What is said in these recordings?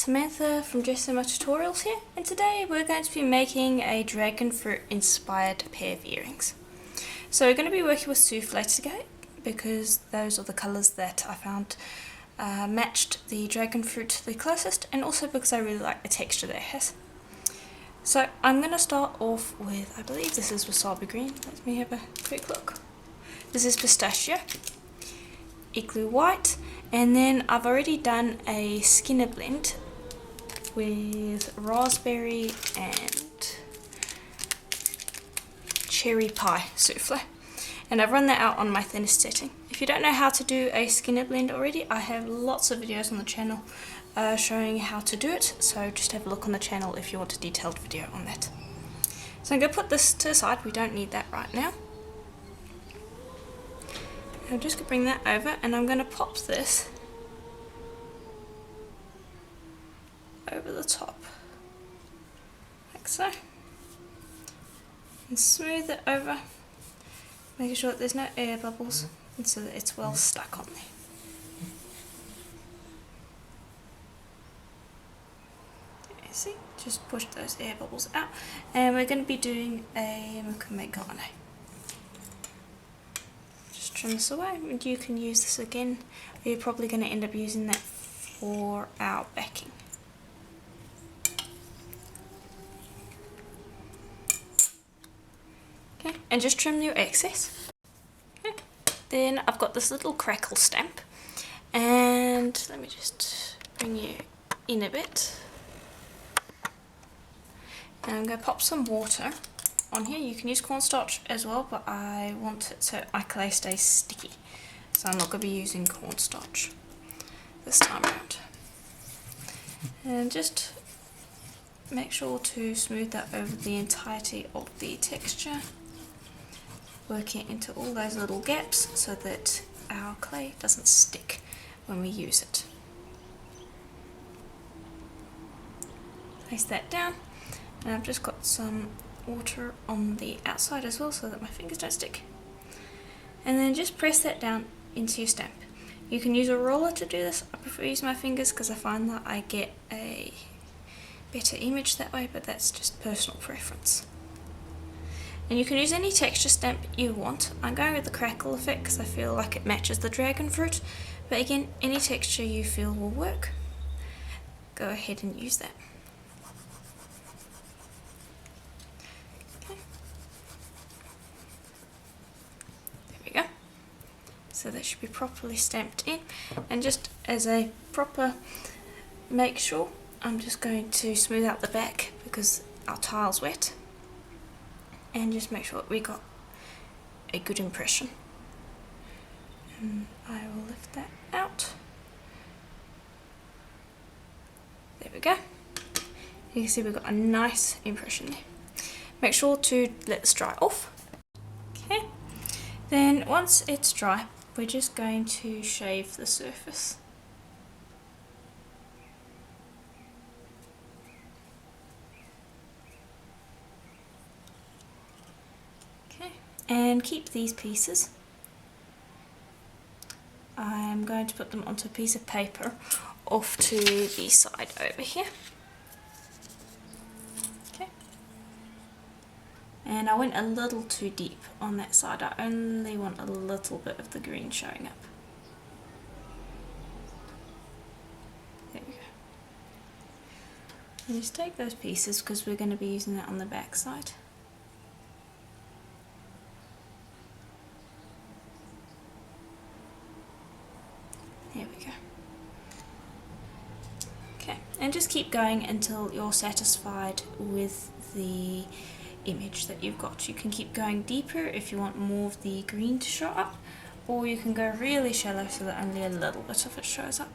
Samantha from Just So Much Tutorials here, and today we're going to be making a dragon fruit inspired pair of earrings. So we're going to be working with souffle today because those are the colours that I found matched the dragon fruit the closest, and also because I really like the texture that it has. So I'm going to start off with, I believe this is wasabi green. Let me have a quick look. This is pistachio, igloo white, and then I've already done a skinner blend with raspberry and cherry pie souffle, and I've run that out on my thinnest setting. If you don't know how to do a skinner blend already, I have lots of videos on the channel showing how to do it, so just have a look on the channel if you want a detailed video on that. So I'm going to put this to the side, we don't need that right now. I'm just going to bring that over, and I'm going to pop this over the top, like so, and smooth it over, making sure that there's no air bubbles and so that it's well stuck on there. You see, just push those air bubbles out, and we're going to be doing a mukame. Just trim this away, and you can use this again. We're probably going to end up using that for our backing. Okay, and just trim your excess. Okay. Then I've got this little crackle stamp, and let me just bring you in a bit. And I'm going to pop some water on here. You can use cornstarch as well, but I want it so my clay stays sticky, so I'm not going to be using cornstarch this time around. And just make sure to smooth that over the entirety of the texture, working into all those little gaps so that our clay doesn't stick when we use it. Place that down, and I've just got some water on the outside as well so that my fingers don't stick. And then just press that down into your stamp. You can use a roller to do this. I prefer using my fingers because I find that I get a better image that way, but that's just personal preference. And you can use any texture stamp you want. I'm going with the crackle effect because I feel like it matches the dragon fruit, but again, any texture you feel will work. Go ahead and use that. Okay. There we go. So that should be properly stamped in, and just as a proper make sure, I'm just going to smooth out the back because our tile's wet, and just make sure that we got a good impression. And I will lift that out. There we go. You can see we've got a nice impression there. Make sure to let this dry off. Okay. Then once it's dry, we're just going to shave the surface. And keep these pieces. I'm going to put them onto a piece of paper off to the side over here. Okay. And I went a little too deep on that side. I only want a little bit of the green showing up. There we go. And just take those pieces because we're going to be using that on the back side. There we go. Okay, and just keep going until you're satisfied with the image that you've got. You can keep going deeper if you want more of the green to show up, or you can go really shallow so that only a little bit of it shows up.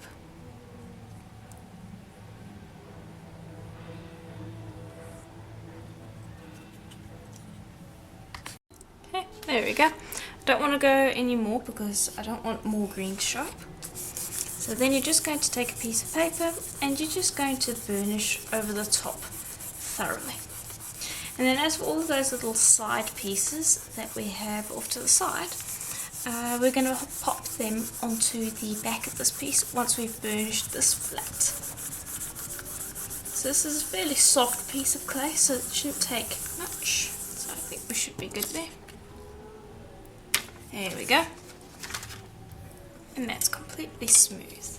Okay, there we go. I don't want to go any more because I don't want more green to show up. So then you're just going to take a piece of paper and you're just going to burnish over the top thoroughly. And then as for all of those little side pieces that we have off to the side, we're going to pop them onto the back of this piece once we've burnished this flat. So this is a fairly soft piece of clay, so it shouldn't take much. So I think we should be good there. There we go. And that's completely smooth.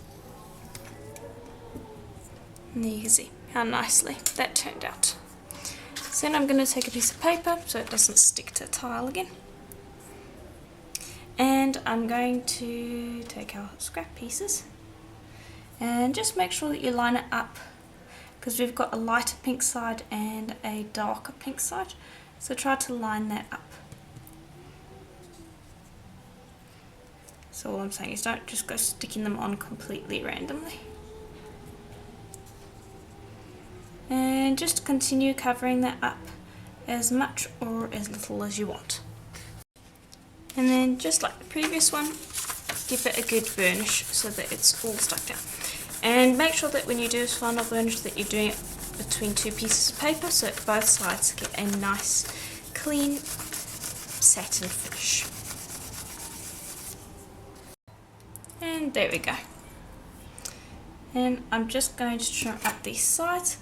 And there you can see how nicely that turned out. So then I'm going to take a piece of paper so it doesn't stick to the tile again. And I'm going to take our scrap pieces and just make sure that you line it up, because we've got a lighter pink side and a darker pink side, so try to line that up. So all I'm saying is don't just go sticking them on completely randomly. And just continue covering that up as much or as little as you want. And then just like the previous one, give it a good burnish so that it's all stuck down. And make sure that when you do this final burnish that you're doing it between two pieces of paper so that both sides get a nice clean satin finish. And there we go. And I'm just going to trim up these sides,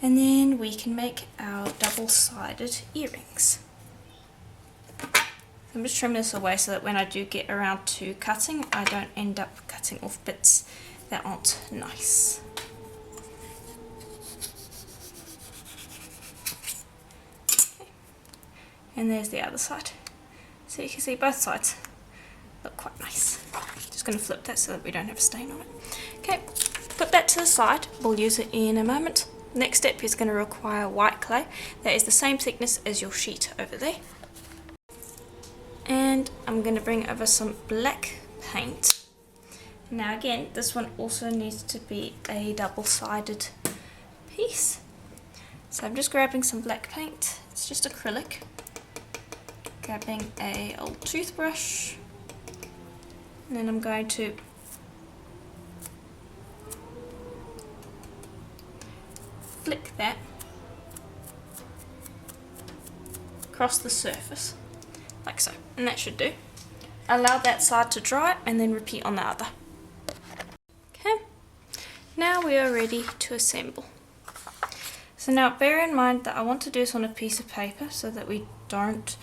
and then we can make our double-sided earrings. I'm just trimming this away so that when I do get around to cutting, I don't end up cutting off bits that aren't nice. Okay. And there's the other side. So you can see both sides look quite nice. Just going to flip that so that we don't have a stain on it. Okay, put that to the side. We'll use it in a moment. Next step is going to require white clay. That is the same thickness as your sheet over there. And I'm going to bring over some black paint. Now again, this one also needs to be a double-sided piece. So I'm just grabbing some black paint. It's just acrylic. Grabbing a old toothbrush. And then I'm going to flick that across the surface. Like so, and that should do. Allow that side to dry and then repeat on the other. Okay, now we are ready to assemble. So now bear in mind that I want to do this on a piece of paper so that we don't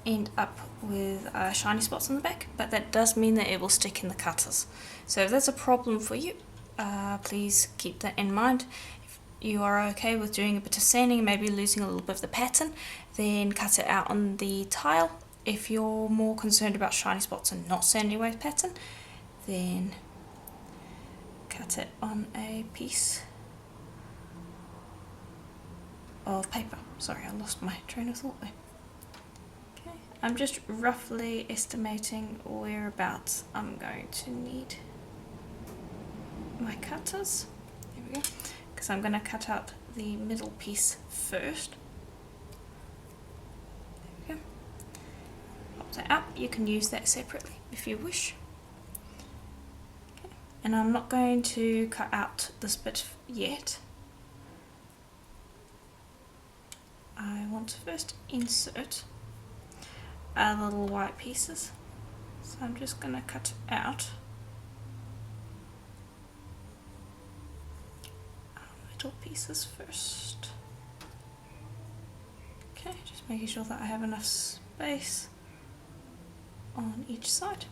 end up with shiny spots on the back, but that does mean that it will stick in the cutters. So if that's a problem for you, please keep that in mind. If you are okay with doing a bit of sanding and maybe losing a little bit of the pattern, then cut it out on the tile. If you're more concerned about shiny spots and not sanding away the pattern, then cut it on a piece of paper. Sorry, I lost my train of thought there. Okay, I'm just roughly estimating whereabouts I'm going to need my cutters. There we go. Because I'm going to cut out the middle piece first. That up, you can use that separately if you wish. Okay. And I'm not going to cut out this bit yet. I want to first insert our little white pieces. So I'm just going to cut out our middle pieces first. Okay, just making sure that I have enough space on each side.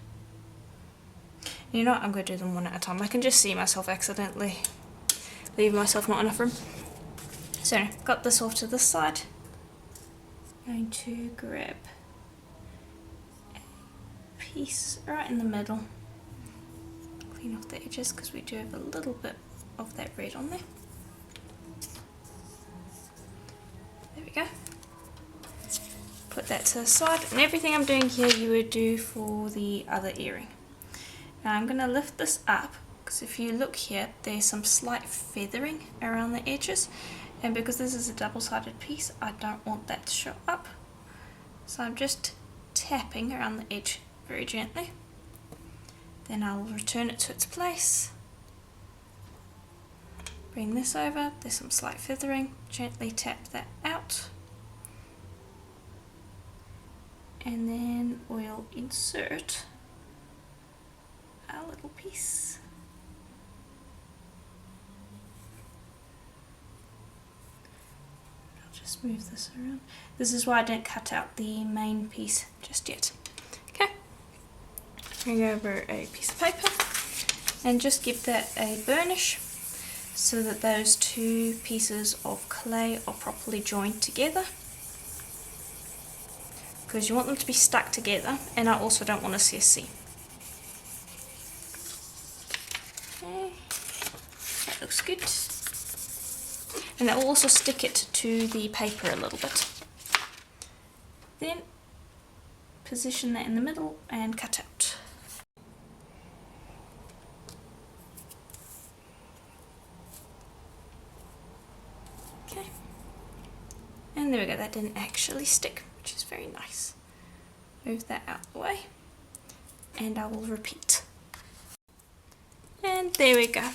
You know what, I'm going to do them one at a time. I can just see myself accidentally leave myself not enough room. So got this off to this side. Going to grab a piece right in the middle. Clean off the edges because we do have a little bit of that red on there. There we go. Put that to the side, and everything I'm doing here you would do for the other earring. Now I'm going to lift this up because if you look here there's some slight feathering around the edges, and because this is a double-sided piece I don't want that to show up. So I'm just tapping around the edge very gently. Then I'll return it to its place. Bring this over, there's some slight feathering, gently tap that out. And then we'll insert our little piece. just move this around. This is why I didn't cut out the main piece just yet. Okay, bring over a piece of paper and just give that a burnish so that those two pieces of clay are properly joined together, because you want them to be stuck together, and I also don't want to see a seam. Okay, that looks good. And that will also stick it to the paper a little bit. Then position that in the middle and cut out. Okay. And there we go, that didn't actually stick, which is very nice. Move that out of the way, and I will repeat. And there we go.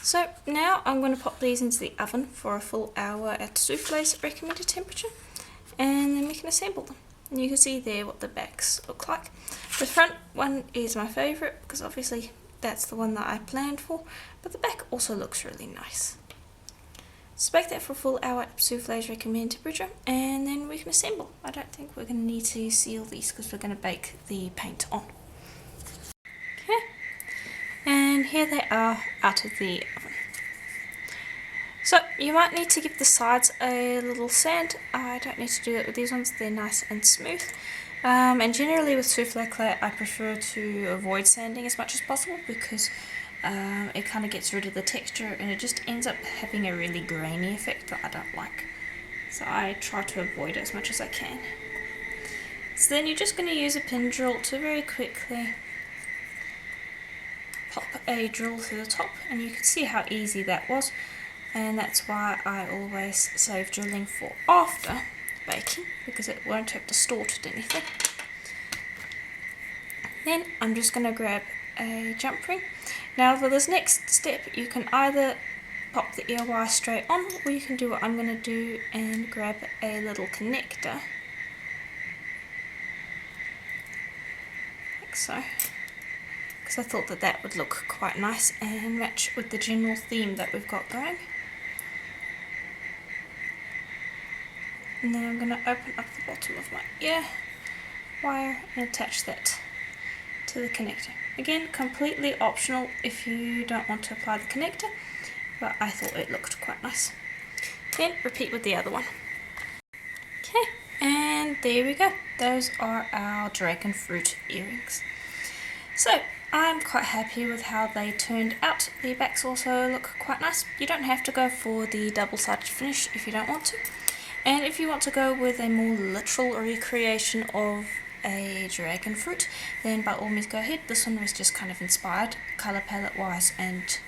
So now I'm going to pop these into the oven for a full hour at souffle's recommended temperature, and then we can assemble them. And you can see there what the backs look like. The front one is my favourite because obviously that's the one that I planned for, but the back also looks really nice. So bake that for a full hour at souffle's recommended temperature, and then we can assemble. I don't think we're going to need to seal these because we're going to bake the paint on. And here they are out of the oven. So you might need to give the sides a little sand. I don't need to do that with these ones, they're nice and smooth. And generally with souffle clay I prefer to avoid sanding as much as possible because it kind of gets rid of the texture and it just ends up having a really grainy effect that I don't like. So I try to avoid it as much as I can. So then you're just going to use a pin drill to very quickly pop a drill through the top, and you can see how easy that was, and that's why I always save drilling for after baking because it won't have distorted anything. Then I'm just going to grab a jump ring. Now for this next step you can either pop the ear wire straight on, or you can do what I'm going to do and grab a little connector like so, because I thought that that would look quite nice and match with the general theme that we've got going. And then I'm going to open up the bottom of my ear wire and attach that to the connector. Again, completely optional if you don't want to apply the connector, but I thought it looked quite nice. Then repeat with the other one. Okay, and there we go. Those are our dragon fruit earrings. So I'm quite happy with how they turned out. The backs also look quite nice. You don't have to go for the double-sided finish if you don't want to. And if you want to go with a more literal recreation of a dragon fruit, then by all means go ahead. This one was just kind of inspired, colour palette wise and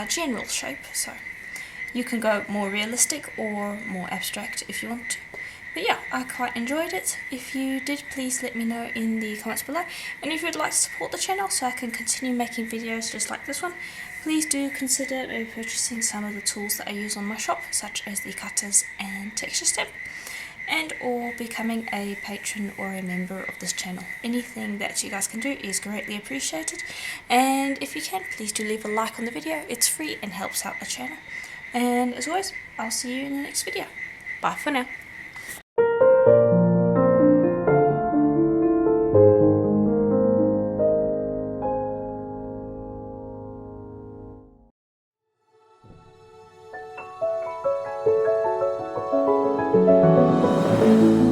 general shape. So you can go more realistic or more abstract if you want to. But yeah, I quite enjoyed it. If you did, please let me know in the comments below. And if you'd like to support the channel so I can continue making videos just like this one, please do consider purchasing some of the tools that I use on my shop, such as the cutters and texture stamp, and or becoming a patron or a member of this channel. Anything that you guys can do is greatly appreciated. And if you can, please do leave a like on the video. It's free and helps out the channel. And as always, I'll see you in the next video. Bye for now. Thank you.